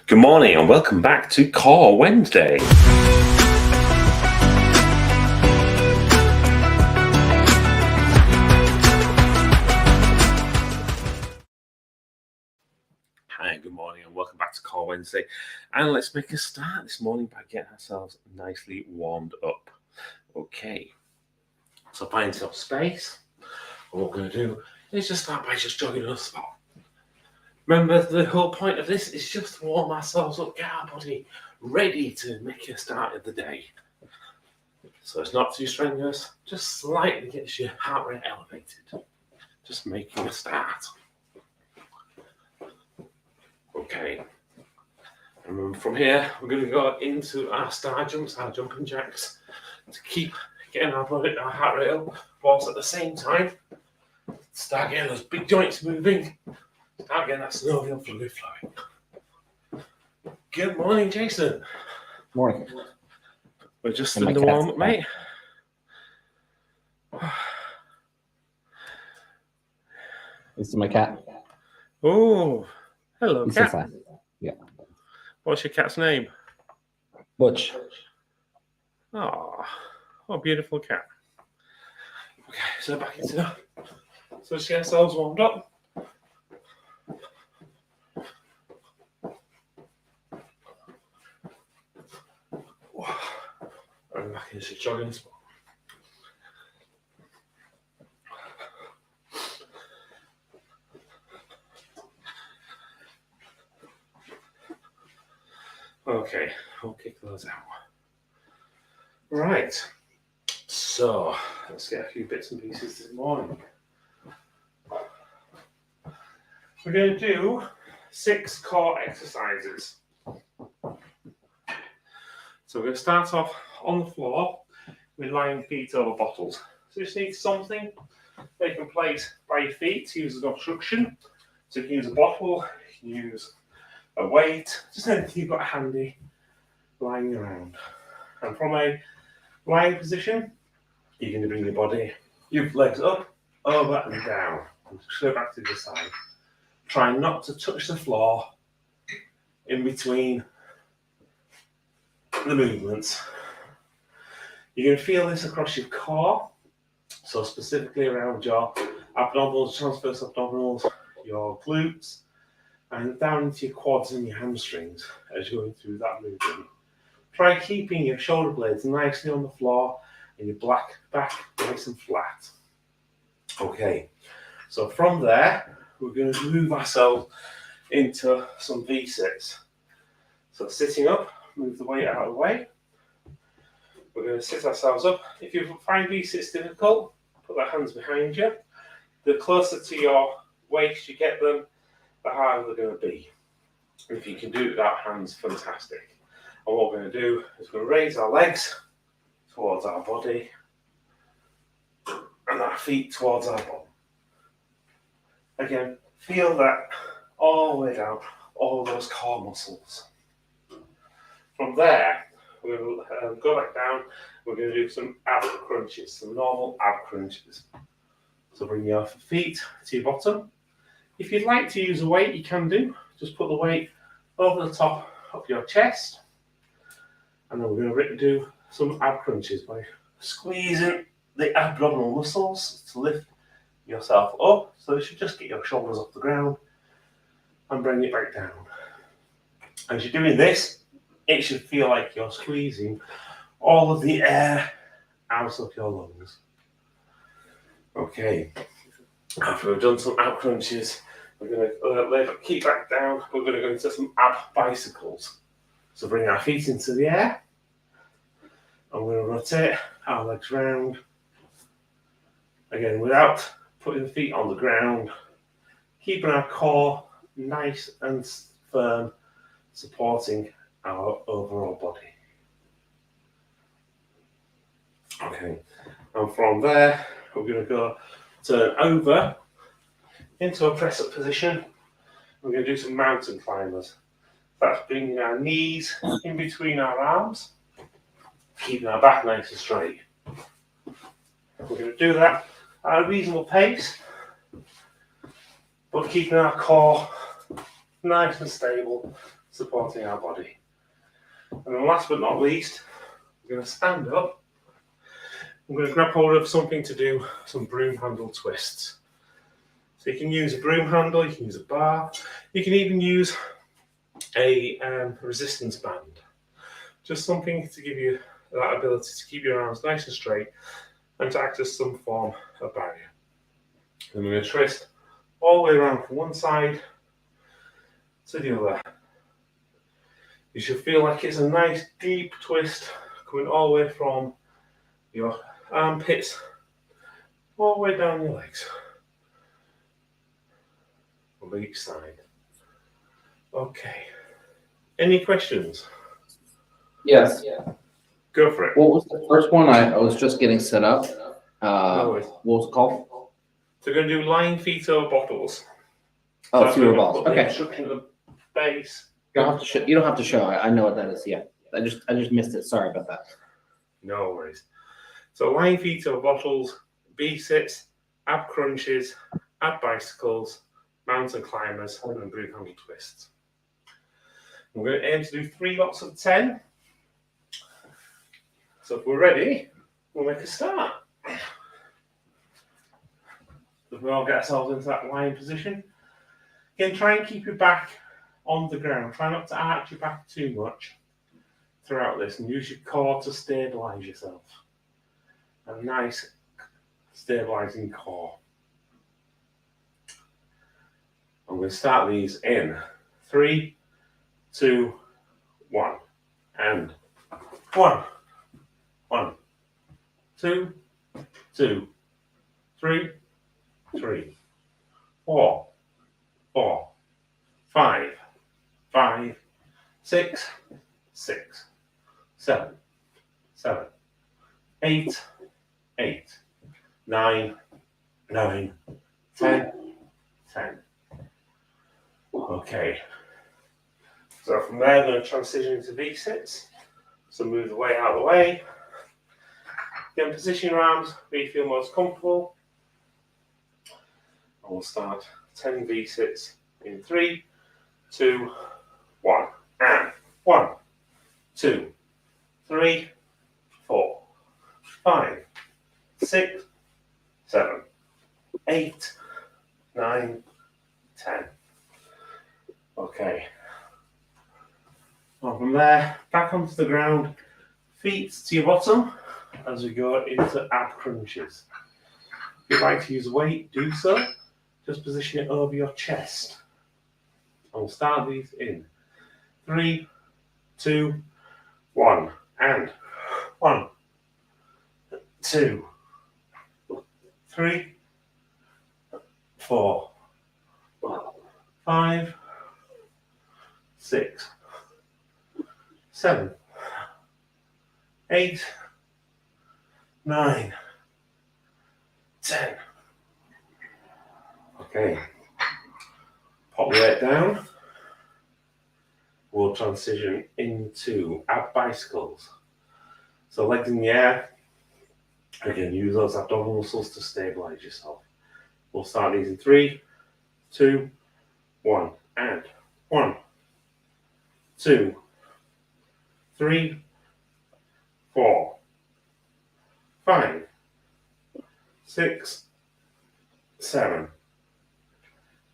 Good morning and welcome back to Core Wednesday. Hi, good morning and welcome back to Core Wednesday. And let's make a start this morning by getting ourselves nicely warmed up. Okay, so find some space. And what we're going to do is just start by just jogging on the spot. Remember, the whole point of this is just to warm ourselves up, get our body ready to make a start of the day. So it's not too strenuous, just slightly gets your heart rate elevated. Just making a start. Okay. And from here, we're going to go into our star jumps, our jumping jacks, to keep getting our heart rate up, whilst at the same time, start getting those big joints moving. Start getting that synovial fluid flowing. Good morning, Jason. Morning. We're just in the warm up, mate. This is my cat. Oh, hello, He's cat. so fine. Yeah. What's your cat's name? Butch. Oh, what a beautiful cat. Okay, so back into that. So let's get ourselves warmed up. And back into jogging spot. Okay, we'll kick those out. Right, so let's get a few bits and pieces this morning. We're going to do 6 core exercises. So we're going to start off on the floor with lying feet over bottles. So you just need something that you can place by your feet to use as an obstruction. So you can use a bottle, you can use a weight, just anything you've got handy lying around. And from a lying position, you're going to bring your body, your legs up, over and down. And just go back to the side. Try not to touch the floor in between the movements. You're going to feel this across your core, so specifically around your abdominals, transverse abdominals, your glutes, and down into your quads and your hamstrings as you're going through that movement. Try keeping your shoulder blades nicely on the floor and your back nice and flat. Okay, so from there, we're going to move ourselves into some V-sits. So sitting up, move the weight out of the way. We're going to sit ourselves up. If you find V-sits difficult, put the hands behind you. The closer to your waist you get them, the harder they're going to be. And if you can do it without hands, fantastic. And what we're going to do is we're going to raise our legs towards our body and our feet towards our bum. Again, feel that all the way down, all those core muscles. From there, we're going to go back down. We're going to do some ab crunches, some normal ab crunches. So bring your feet to your bottom. If you'd like to use a weight, you can do. Just put the weight over the top of your chest. And then we're going to do some ab crunches by squeezing the abdominal muscles to lift yourself up. So you should just get your shoulders off the ground and bring it back down. As you're doing this, it should feel like you're squeezing all of the air out of your lungs. Okay, after we've done some ab crunches, we're going to keep back down. We're going to go into some ab bicycles. So bring our feet into the air, and we're going to rotate our legs round. Again, without putting the feet on the ground, keeping our core nice and firm, supporting our overall body. Okay, and from there, we're going to go turn over into a press-up position. We're going to do some mountain climbers. That's bringing our knees in between our arms, keeping our back nice and straight. We're going to do that at a reasonable pace, but keeping our core nice and stable, supporting our body. And then last but not least, we're going to stand up. I'm going to grab hold of something to do some broom handle twists. So you can use a broom handle, you can use a bar, you can even use a resistance band. Just something to give you that ability to keep your arms nice and straight and to act as some form of barrier. Then we're going to twist all the way around from one side to the other. You should feel like it's a nice deep twist coming all the way from your armpits all the way down your legs on each side. Okay. Any questions? Yes. Go for it. What was the first one? I was just getting set up. No worries. What was it called? So we're going to do lying feet over bottles. Oh, So fewer balls. put the Okay. instruction at the base. You don't have to show. You don't have to show. I know what that is. Yeah. I just missed it. Sorry about that. No worries. So lying feet over bottles, B-sits, ab crunches, ab bicycles, mountain climbers, and then broom handle twists. We're going to aim to do 3 lots of 10. So if we're ready, we'll make a start. So we all get ourselves into that lying position. Again, try and keep your back on the ground. Try not to arch your back too much throughout this, and use your core to stabilise yourself. A nice stabilising core. I'm going to start these in 3, 2, 1, and 1, 1, 2, 2, 3, 3, 4, 4, 5, 5, 6, 6, 7, 7, 8, 8, 9, 9, 10, 10. Okay. So from there, I'm going to transition into V-sits. So move the weight out of the way. Then position your arms where you feel most comfortable. And we'll start 10 V-sits in 3, 2, 1. And 1, 2, 3, 4, 5, 6, 7, 8, 9, 10. Okay. And from there, back onto the ground, feet to your bottom as we go into ab crunches. If you'd like to use weight, do so. Just position it over your chest. And we'll start these in 3, 2, 1, and 1, 2, 3, 4, 5, 6, 7, 8, 9, 10. Okay. Pop the weight down. We'll transition into ab bicycles. So legs in the air. Again, use those abdominal muscles to stabilize yourself. We'll start these in 3, 2, 1, and 1, 2, 3, 4, 5, 6, 7,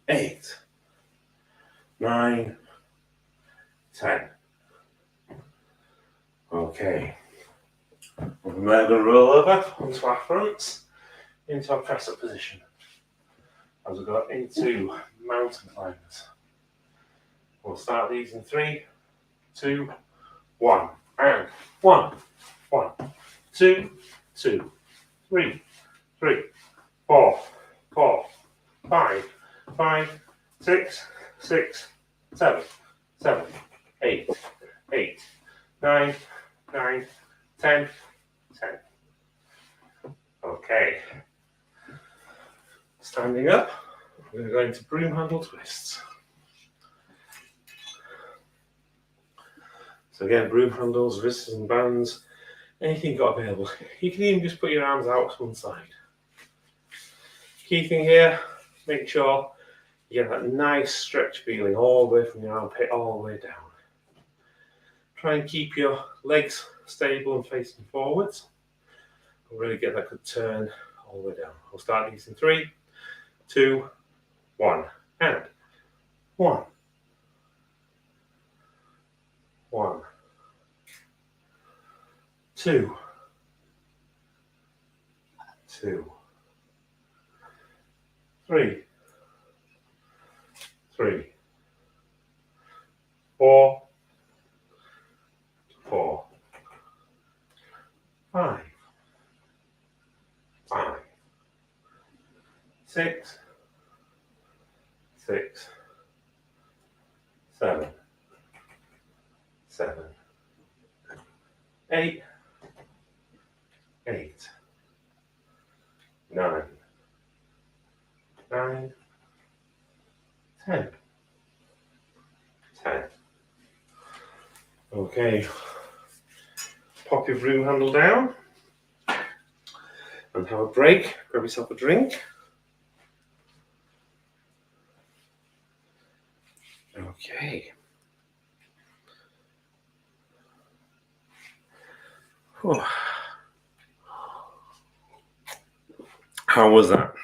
8, 9, 10. Okay. We're going to roll over onto our fronts into our press up position as we go into mountain climbers. We'll start these in 3, 2, 1, and 1, 1, 2, 2, 3, 3, 4, 4, 5, 5, 6, 6, 7, 7, 8, 8, 9, 9, 10, 10. Okay. Standing up, we're going to go into broom handle twists. So again, broom handles, wrists and bands, anything you've got available. You can even just put your arms out to one side. Key thing here, make sure you get that nice stretch feeling all the way from your armpit all the way down. Try and keep your legs stable and facing forwards. And really get that good turn all the way down. We'll start these in 3, 2, 1, and 1, 1, 2, 2, 3, 3, 4, 4, 5, 5, 6, 6, 7, 7, 8, 8, 9, 9, 10, 10. Okay, pop your broom handle down and have a break. Grab yourself a drink. Okay. Oh. How was that?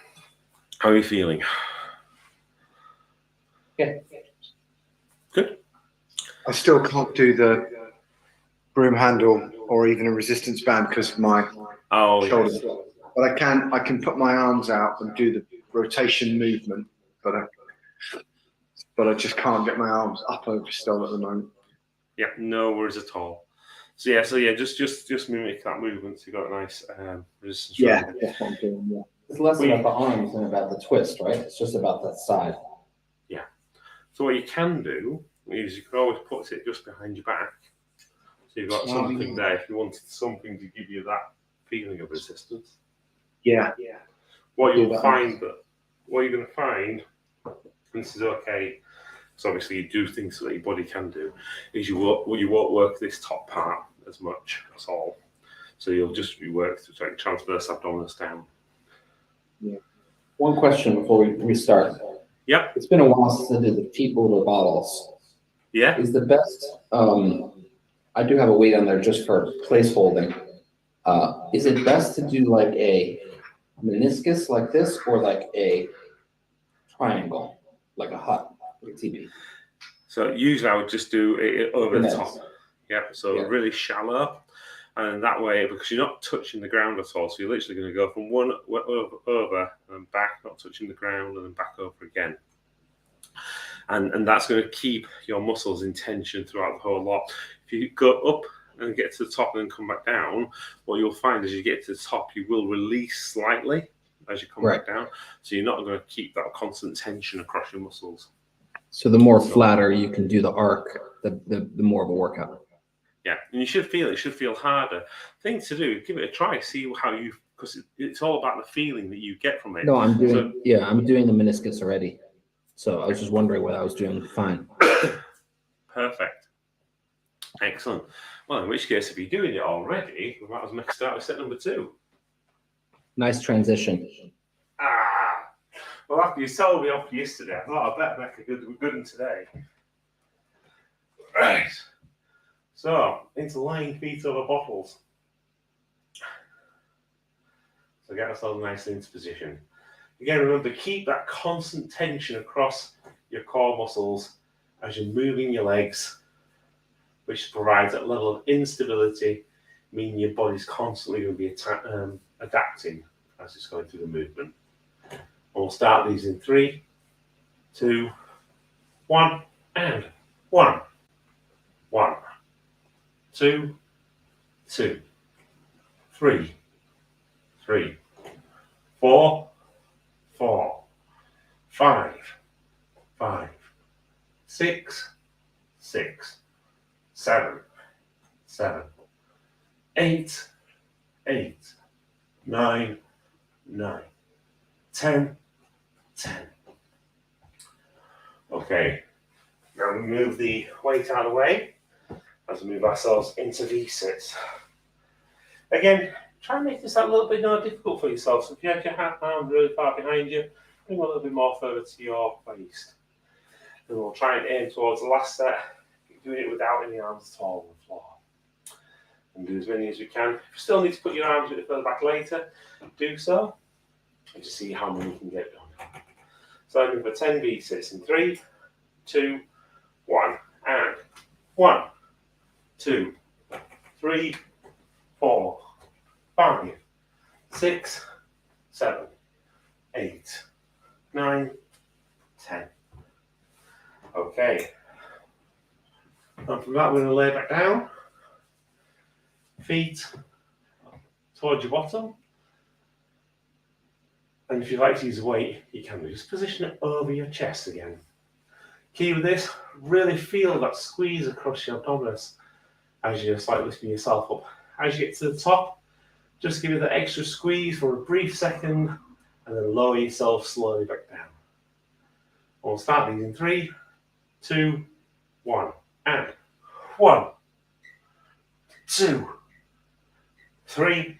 How are you feeling? Yeah. Good. I still can't do the broom handle or even a resistance band because of my shoulders. Yes. But I can put my arms out and do the rotation movement, but I just can't get my arms up over still at the moment. Yeah, no worries at all. So yeah, just mimic that movement. So you got a nice resistance. Yeah, that's what I'm doing. Yeah. It's less about the arms than about the twist, right? It's just about that side. Yeah. So what you can do is you can always put it just behind your back. So you've got something there if you wanted something to give you that feeling of resistance. Yeah. What you're going to find, and this is okay, so obviously you do things that your body can do, is you won't work this top part as much at all. So you'll just work to like transverse abdominis down. Yeah. One question before we start. Yep. It's been a while since I did the teetotaler bottles. Yeah. Is the best, I do have a weight on there just for place holding. Is it best to do like a meniscus like this or like a triangle, like a hut, like a TB? So usually I would just do it over the top. Yeah. So Yeah. really shallow. And that way, because you're not touching the ground at all, so you're literally going to go from one over and back, not touching the ground, and then back over again. And that's going to keep your muscles in tension throughout the whole lot. If you go up and get to the top and then come back down, what you'll find as you get to the top, you will release slightly as you come back down. So you're not going to keep that constant tension across your muscles. So the more flatter you can do the arc, the more of a workout. Yeah, and it should feel harder. Thing to do, give it a try, see how you, because it's all about the feeling that you get from it. No, I'm doing the meniscus already. So I was just wondering what I was doing fine. Perfect. Excellent. Well, in which case, if you're doing it already, we might as well start with set number 2. Nice transition. Well, after you sold me off yesterday, I thought I'd better make a good one today. Right. So, into lying feet over bottles. So get ourselves nicely into position. Again, remember, keep that constant tension across your core muscles as you're moving your legs, which provides that level of instability, meaning your body's constantly going to be adapting as it's going through the movement. And we'll start these in 3, 2, 1, and 1, 1, 2, 2, 3, 3, 4, 4, 5, 5, 6, 6, 7, 7, 8, 8, 9, 9, 10, 10. Okay, now we move the weight out of the way as we move ourselves into V-sits. Again, try and make this a little bit more difficult for yourself. So if you have your arm really far behind you, bring a little bit more further to your waist. And we'll try and aim towards the last set. Get you're doing it without any arms at all on the floor. And do as many as you can. If you still need to put your arms a bit further back later, do so. And just see how many you can get done. So I'm going for 10 V-sits in 3, 2, 1, and 1, 2, 3, 4, 5, 6, 7, 8, 9, 10. Okay. And from that, we're going to lay back down. Feet towards your bottom. And if you'd like to use a weight, you can just position it over your chest again. Key with this, really feel that squeeze across your abdominis as you're slightly lifting yourself up. As you get to the top, just give it that extra squeeze for a brief second and then lower yourself slowly back down. We'll start these in 3, 2, 1, and 1, 2, 3,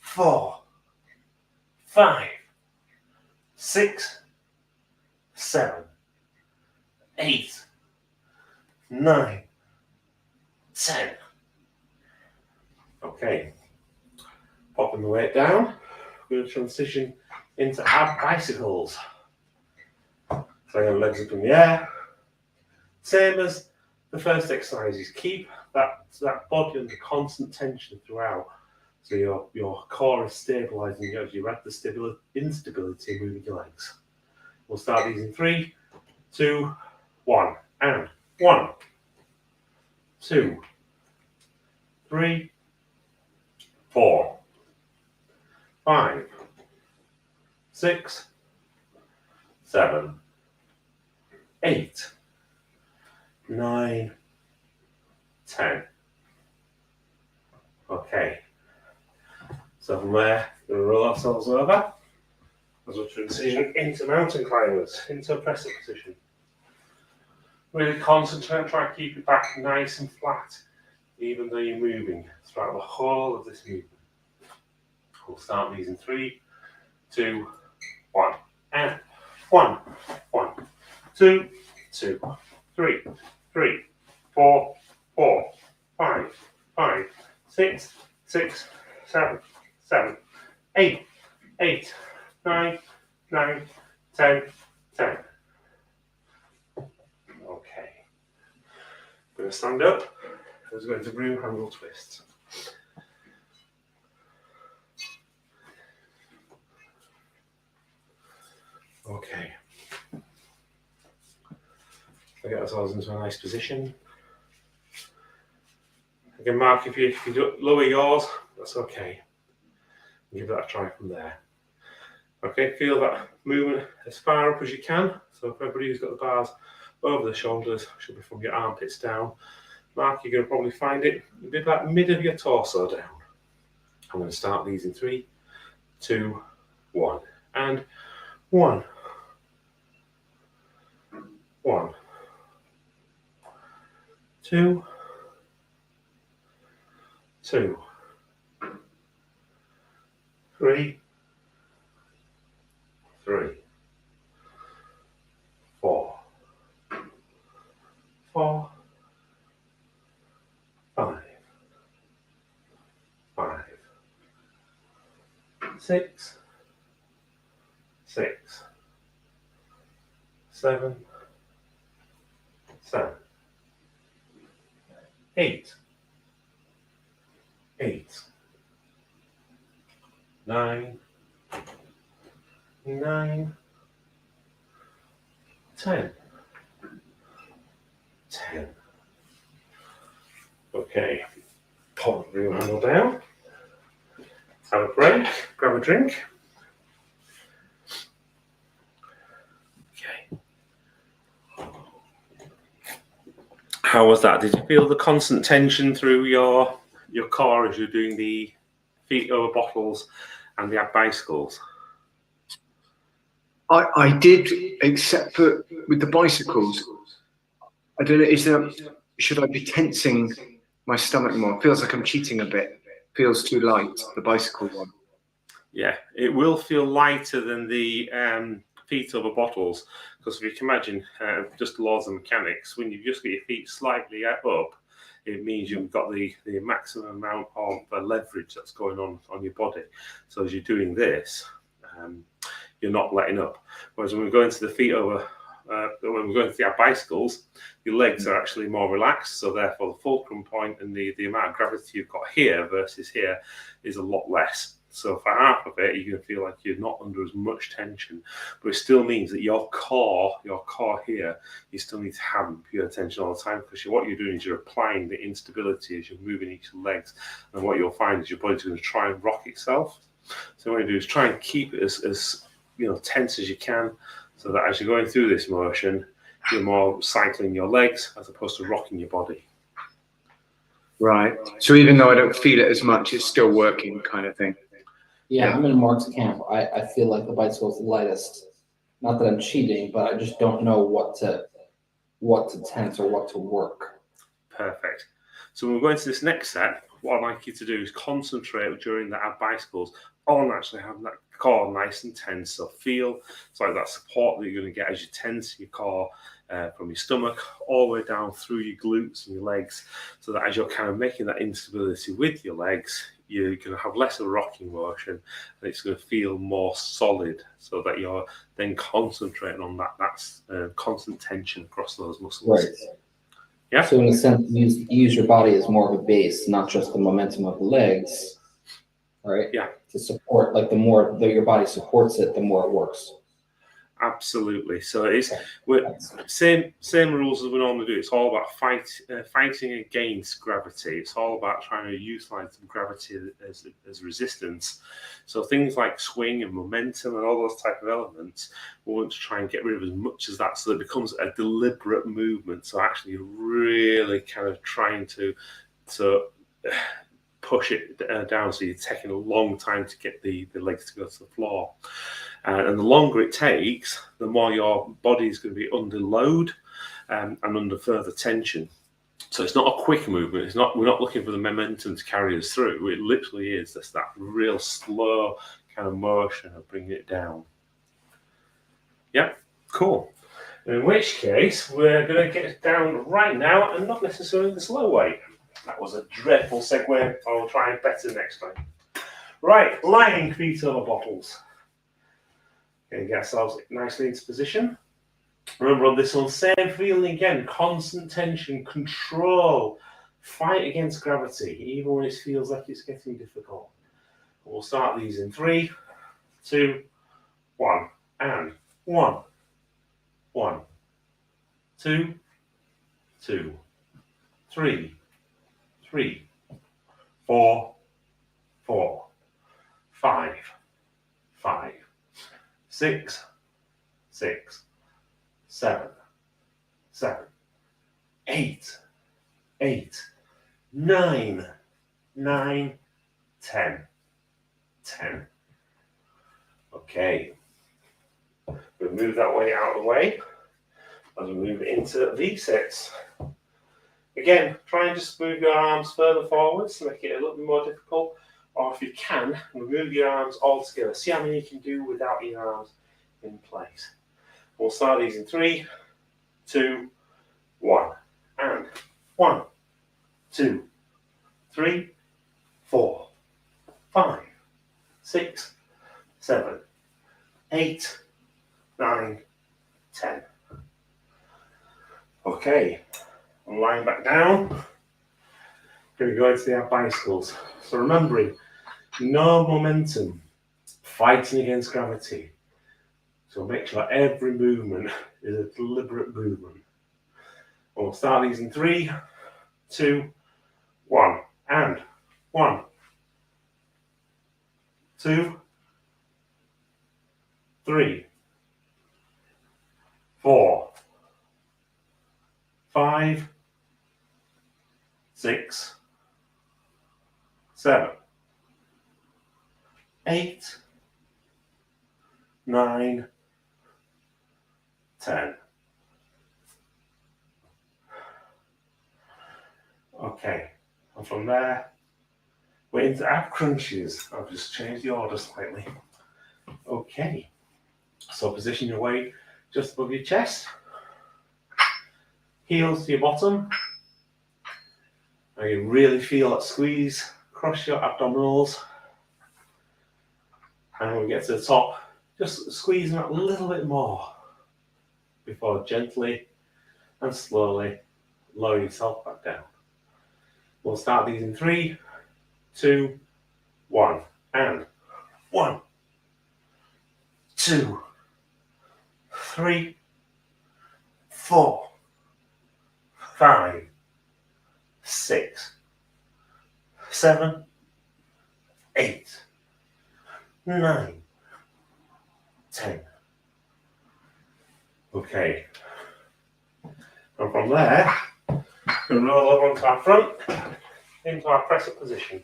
4, 5, 6, 7, 8, 9, 10. Okay, popping the weight down, we're going to transition into ab bicycles. So your legs up in the air. Same as the first exercises, keep that body under constant tension throughout. So your core is stabilising as you add the instability moving your legs. We'll start these in 3, 2, 1, and 1, 2, 3, 4, 5, 6, 7, 8, 9, 10. Okay. So from there, we're going to roll ourselves over as we transition into mountain climbers, into a press up position. Really concentrate, try to keep your back nice and flat, even though you're moving throughout the whole of this movement. We'll start these in 3, 2, 1, and 1, 1, 2, 2, 3, 3, 4, 4, 5, 5, 6, 6, 7, 7, 8, 8, 9, 9, 10, 10. Okay. I'm going to stand up. I'm going to broom handle twist. Okay. So get ourselves into a nice position. Again, Mark, if you do lower yours, that's okay. Give that a try from there. Okay, feel that movement as far up as you can. So for everybody who's got the bars over the shoulders, should be from your armpits down. Mark, you're going to probably find it a bit about mid of your torso down. I'm going to start these in 3, 2, 1, and 1, 1, 2, 2, 3, 3, 4, 4, 5, 5, 6, 6, 7, 7, 8, 8, 9, 9, 10, 10. Okay, pop the real handle down, have a break, grab a drink. Okay. How was that? Did you feel the constant tension through your core as you're doing the feet over bottles and the ab bicycles? I did, except for with the bicycles. I don't know, should I be tensing my stomach more? It feels like I'm cheating a bit. Feels too light, the bicycle one. Yeah, it will feel lighter than the feet over bottles, because if you can imagine just laws of mechanics, when you just get your feet slightly up, it means you've got the maximum amount of leverage that's going on your body. So as you're doing this, you're not letting up. Whereas when we go into the feet over, when we're going to our bicycles, your legs are actually more relaxed, so therefore the fulcrum point and the amount of gravity you've got here versus here is a lot less. So for half of it, you're going to feel like you're not under as much tension, but it still means that your core here, you still need to have pure tension all the time, because what you're doing is you're applying the instability as you're moving each legs, and what you'll find is your body's going to try and rock itself. So what you do is try and keep it as tense as you can, so that as you're going through this motion, you're more cycling your legs as opposed to rocking your body. Right. So even though I don't feel it as much, it's still working, kind of thing. Yeah, I'm in Mark's camp. I feel like the bicycle is the lightest. Not that I'm cheating, but I just don't know what to tense or what to work. Perfect. So when we're going to this next set, what I'd like you to do is concentrate during the ab bicycles on actually having that core nice and tense. So feel it's like that support that you're going to get as you tense your core from your stomach all the way down through your glutes and your legs, so that as you're kind of making that instability with your legs, you're going to have less of a rocking motion, and it's going to feel more solid, so that you're then concentrating on that's constant tension across those muscles. Right. Yeah. So in a sense, use your body as more of a base, not just the momentum of the legs. Right. Yeah. To support, like the more that your body supports it, the more it works. Absolutely. So it's same rules as we normally do. It's all about fighting against gravity. It's all about trying to utilize gravity as resistance. So things like swing and momentum and all those type of elements, we want to try and get rid of as much as that, so that it becomes a deliberate movement. So actually really kind of trying to push it down, so you're taking a long time to get the legs to go to the floor. And the longer it takes, the more your body is going to be under load and under further tension. So it's not a quick movement. We're not looking for the momentum to carry us through. It literally is just that real slow kind of motion of bringing it down. Yeah, cool. In which case, we're going to get it down right now, and not necessarily the slow way. That was a dreadful segue. I'll try it better next time. Right, lying feet over bottles. Okay, get ourselves nicely into position. Remember on this one, same feeling again, constant tension, control, fight against gravity, even when it feels like it's getting difficult. We'll start these in 3, 2, 1, and 1, 1, 2, 2, 3, 3, 4, 4, 5, 5, 6, 6, 7, 7, 8, 8, 9, 9, 10, 10. Okay. We'll move that weight out of the way as we move into these sets. Again, try and just move your arms further forwards to make it a little bit more difficult. Or if you can, remove your arms all together. See how many you can do without your arms in place. We'll start these in 3, 2, 1. And 1, 2, 3, 4, 5, 6, 7, 8, 9, 10. Okay, I'm lying back down. Going to go into the ab bicycles. So remembering, no momentum, fighting against gravity. So make sure every movement is a deliberate movement. We'll start these in 3, 2, 1, and 1, 2, 3, 4, 5, 6, 7, 8, 9, 10. Okay, and from there, we're into ab crunches. I've just changed the order slightly. Okay, So position your weight just above your chest, heels to your bottom, and you really feel that squeeze across your abdominals. And when we get to the top, just squeezing a little bit more before gently and slowly lower yourself back down. We'll start these in 3, 2, 1, and 1, 2, 3, 4, 5, 6, 7, 8, 9, 10. Okay. And from there, we'll roll over onto our front, into our press up position.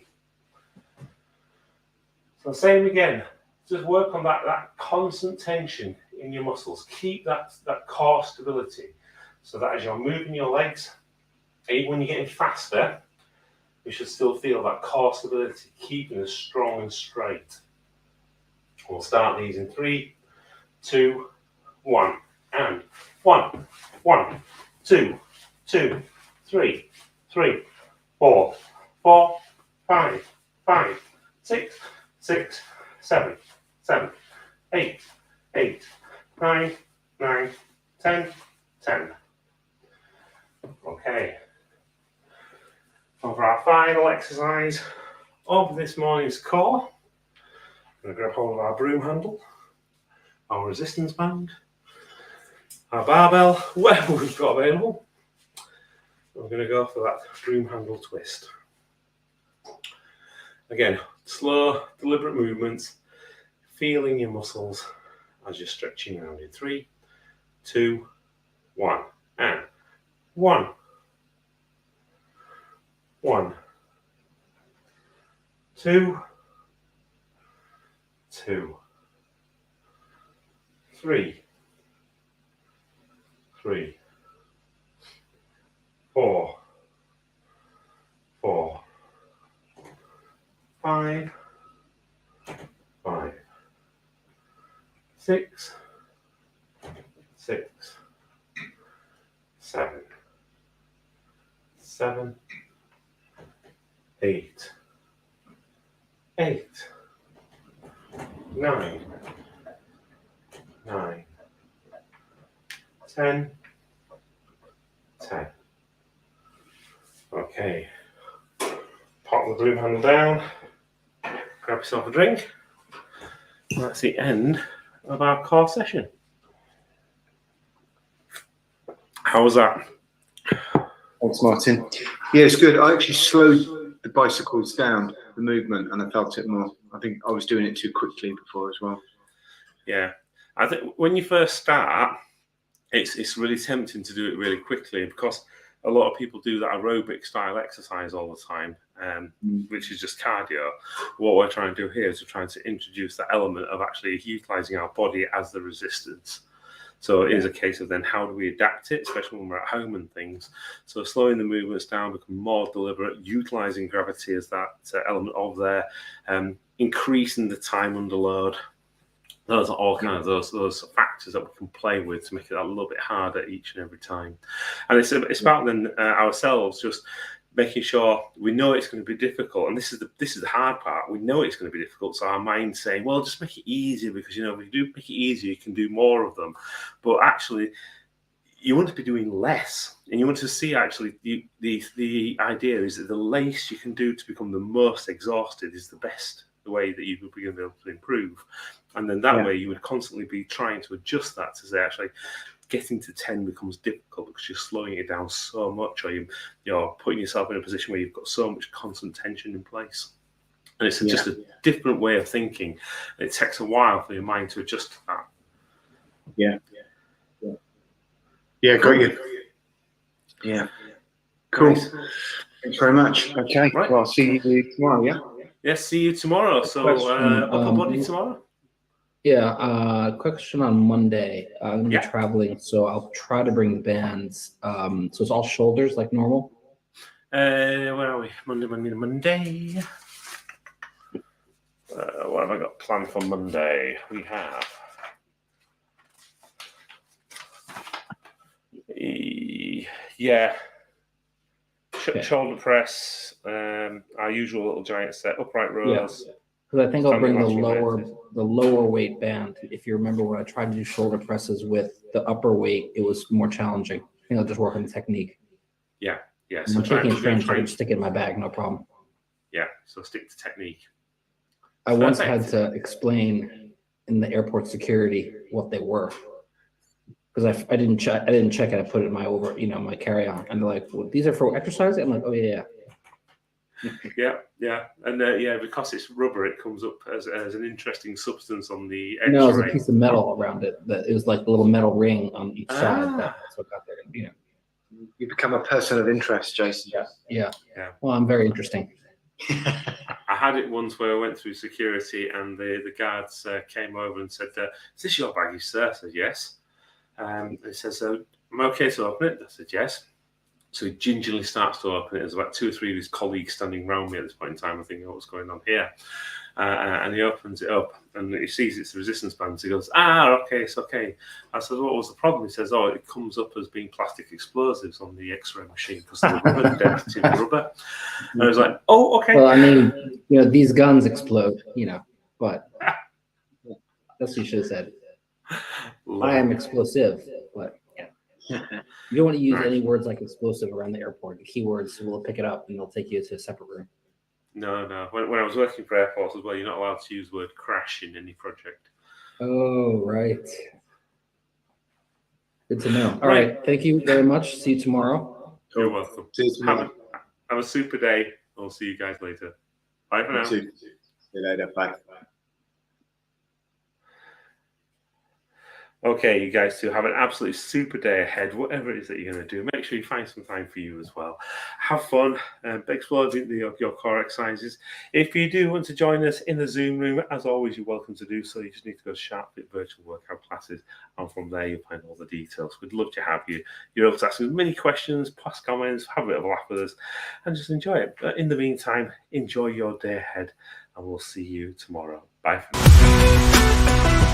So same again, just work on that constant tension in your muscles. Keep that core stability so that as you're moving your legs, even when you're getting faster, you should still feel that core stability, keeping us strong and straight. We'll start these in 3, 2, 1, and 1, 1, 2, 2, 3, 3, 4, 4, 5, 5, 6, 6, 7, 7, 8, 8, 9, 9, 10, 10. Okay. And for our final exercise of this morning's core, we're going to grab hold of our broom handle, our resistance band, our barbell, whatever we've got available. We're going to go for that broom handle twist. Again, slow, deliberate movements, feeling your muscles as you're stretching around in 3, 2, 1, and 1, 1, 2, 2, 3, 3, 4, 4, 5, 5, 6, 6, 7, 7, 8, 8, 9, 9, 10, 10. Okay. Pop the broom handle down, grab yourself a drink. That's the end of our core session. How was that? Thanks, Martin. Yeah, it's good. I actually slowed the bicycles down, the movement, and I felt it more. I think I was doing it too quickly before as well. Yeah, I think when you first start, it's really tempting to do it really quickly because a lot of people do that aerobic style exercise all the time, which is just cardio. What we're trying to do here is we're trying to introduce that element of actually utilizing our body as the resistance. So it is a case of then how do we adapt it, especially when we're at home and things. So slowing the movements down, become more deliberate, utilizing gravity as that element of there, increasing the time under load. Those are all kind of those factors that we can play with to make it a little bit harder each and every time. And it's about then ourselves just making sure we know it's going to be difficult. And this is the hard part. We know it's going to be difficult. So our mind's saying, well, just make it easier because, if you do make it easier, you can do more of them. But actually, you want to be doing less. And you want to see actually the idea is that the least you can do to become the most exhausted is the best way that you would be able to improve. And then that way you would constantly be trying to adjust that to say actually getting to 10 becomes difficult because you're slowing it down so much, or you're putting yourself in a position where you've got so much constant tension in place. And it's just a different way of thinking. And it takes a while for your mind to adjust to that. Yeah, got you. Yeah. Cool. Nice. Thanks very much. Okay. Right. Well, I'll see you tomorrow, yeah? Yes, see you tomorrow. So upper body tomorrow? Yeah, question on Monday. I'm going to be Yeah. traveling, so I'll try to bring bands. So it's all shoulders like normal? Where are we? Monday. What have I got planned for Monday? We have Yeah. Okay. Shoulder press, our usual little giant set, upright rows. Because I think I'll bring Standing the lateral lower weight band. If you remember when I tried to do shoulder presses with the upper weight, it was more challenging. I think I'll just work on the technique. Yeah. When I'm taking a train, so I can stick it in my bag, no problem. Yeah, so stick to technique. I once had to explain in the airport security what they were. Because I didn't check it. I put it in my my carry-on, and they're like, well, "These are for exercise." I'm like, "Oh yeah." Yeah, and because it's rubber, it comes up as an interesting substance on the X-ray. No, it was a piece of metal around it. That it was like a little metal ring on each side. That's what got there. You become a person of interest, Jason. Yeah. Well, I'm very interesting. I had it once where I went through security, and the guards came over and said, "Is this your baggage, sir?" I said, "Yes." He says, "Am I okay to open it?" I said, "Yes." So he gingerly starts to open it. There's about 2 or 3 of his colleagues standing around me at this point in time. I think, what's going on here? And he opens it up, and he sees it's the resistance bands. He goes, okay, it's okay. I said, what was the problem? He says, it comes up as being plastic explosives on the X-ray machine because of the rubber, density of the rubber. And I was like, oh, okay. Well, I mean, these guns explode, but that's what you should have said. I am explosive, but you don't want to use any words like explosive around the airport. The keywords will pick it up and they'll take you to a separate room. No. When I was working for airports as well, you're not allowed to use the word crash in any project. Oh, right. Good to know. All right. Thank you very much. See you tomorrow. You're welcome. Have a super day. I'll see you guys later. Bye for now. See you later. Bye. Okay, you guys too, have an absolute super day ahead, whatever it is that you're going to do. Make sure you find some time for you as well. Have fun, explore your core exercises. If you do want to join us in the Zoom room, as always, you're welcome to do so. You just need to go to SharpFit Virtual Workout Classes, and from there you'll find all the details. We'd love to have you. You're able to ask us many questions, pass comments, have a bit of a laugh with us, and just enjoy it. But in the meantime, enjoy your day ahead, and we'll see you tomorrow. Bye for now.